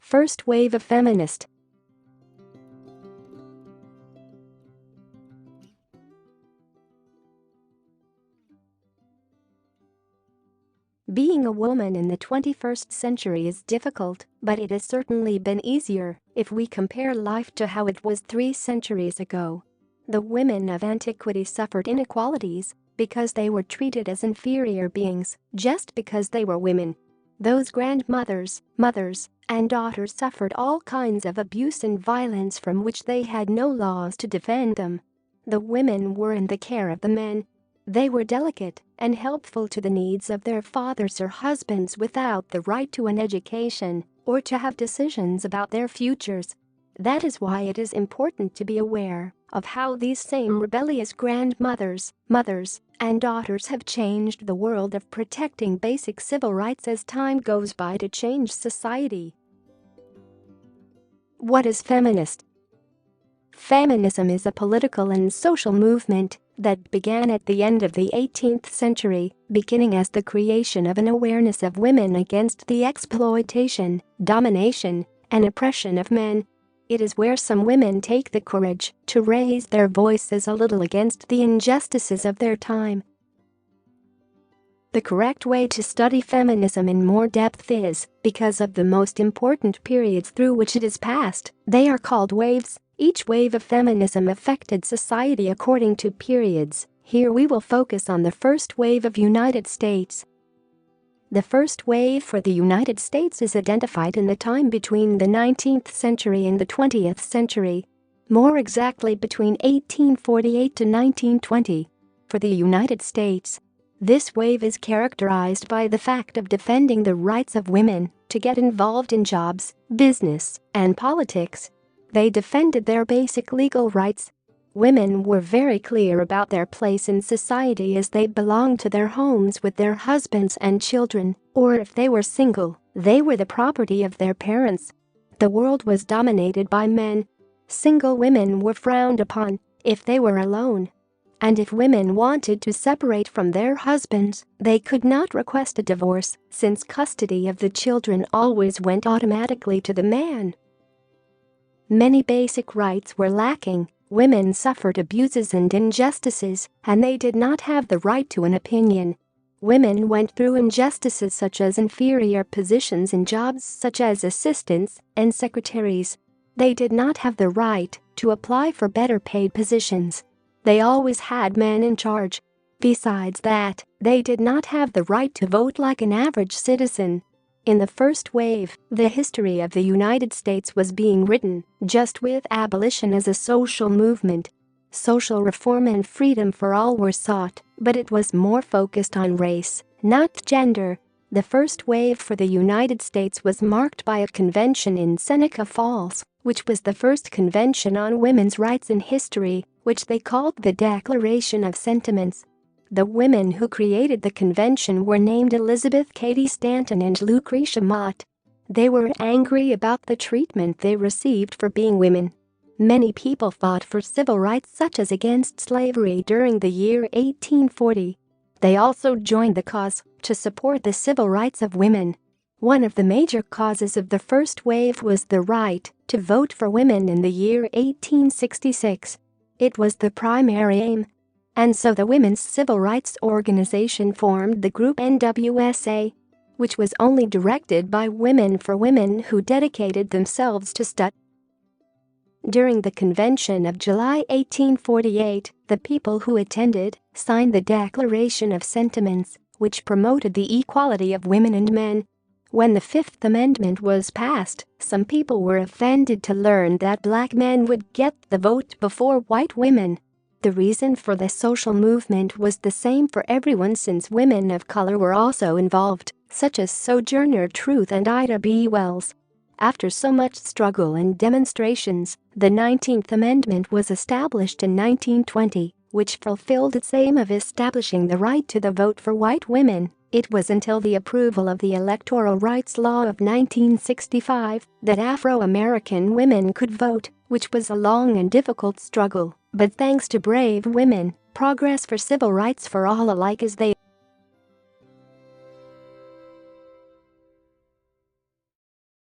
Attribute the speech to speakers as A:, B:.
A: First wave of feminist. Being a woman in the 21st century is difficult, but it has certainly been easier if we compare life to how it was 3 centuries ago. The women of antiquity suffered inequalities because they were treated as inferior beings just because they were women. Those grandmothers, mothers, and daughters suffered all kinds of abuse and violence from which they had no laws to defend them. The women were in the care of the men. They were delicate and helpful to the needs of their fathers or husbands without the right to an education or to have decisions about their futures. That is why it is important to be aware of how these same rebellious grandmothers, mothers, and daughters have changed the world of protecting basic civil rights as time goes by to change society. What is feminist? Feminism is a political and social movement that began at the end of the 18th century, beginning as the creation of an awareness of women against the exploitation, domination, and oppression of men. It is where some women take the courage to raise their voices a little against the injustices of their time. The correct way to study feminism in more depth is, because of the most important periods through which it has passed, they are called waves. Each wave of feminism affected society according to periods. Here we will focus on the first wave of United States. The first wave for the United States is identified in the time between the 19th century and the 20th century. More exactly between 1848 to 1920. For the United States, this wave is characterized by the fact of defending the rights of women to get involved in jobs, business, and politics. They defended their basic legal rights. Women were very clear about their place in society as they belonged to their homes with their husbands and children, or if they were single, they were the property of their parents. The world was dominated by men. Single women were frowned upon if they were alone. And if women wanted to separate from their husbands, they could not request a divorce, since custody of the children always went automatically to the man. Many basic rights were lacking. Women suffered abuses and injustices, and they did not have the right to an opinion. Women went through injustices such as inferior positions in jobs such as assistants and secretaries. They did not have the right to apply for better paid positions. They always had men in charge. Besides that, they did not have the right to vote like an average citizen. In the first wave, the history of the United States was being written just with abolition as a social movement. Social reform and freedom for all were sought, but it was more focused on race, not gender. The first wave for the United States was marked by a convention in Seneca Falls, which was the first convention on women's rights in history, which they called the Declaration of Sentiments. The women who created the convention were named Elizabeth Cady Stanton and Lucretia Mott. They were angry about the treatment they received for being women. Many people fought for civil rights such as against slavery during the year 1840. They also joined the cause to support the civil rights of women. One of the major causes of the first wave was the right to vote for women in the year 1866. It was the primary aim. And so the Women's Civil Rights Organization formed the group NWSA, which was only directed by women for women who dedicated themselves to study. During the convention of July 1848, the people who attended signed the Declaration of Sentiments, which promoted the equality of women and men. When the Fifth Amendment was passed, some people were offended to learn that black men would get the vote before white women. The reason for the social movement was the same for everyone since women of color were also involved, such as Sojourner Truth and Ida B. Wells. After so much struggle and demonstrations, the 19th Amendment was established in 1920, which fulfilled its aim of establishing the right to the vote for white women. It was until the approval of the Electoral Rights Law of 1965 that Afro-American women could vote, which was a long and difficult struggle, but thanks to brave women, progress for civil rights for all alike as they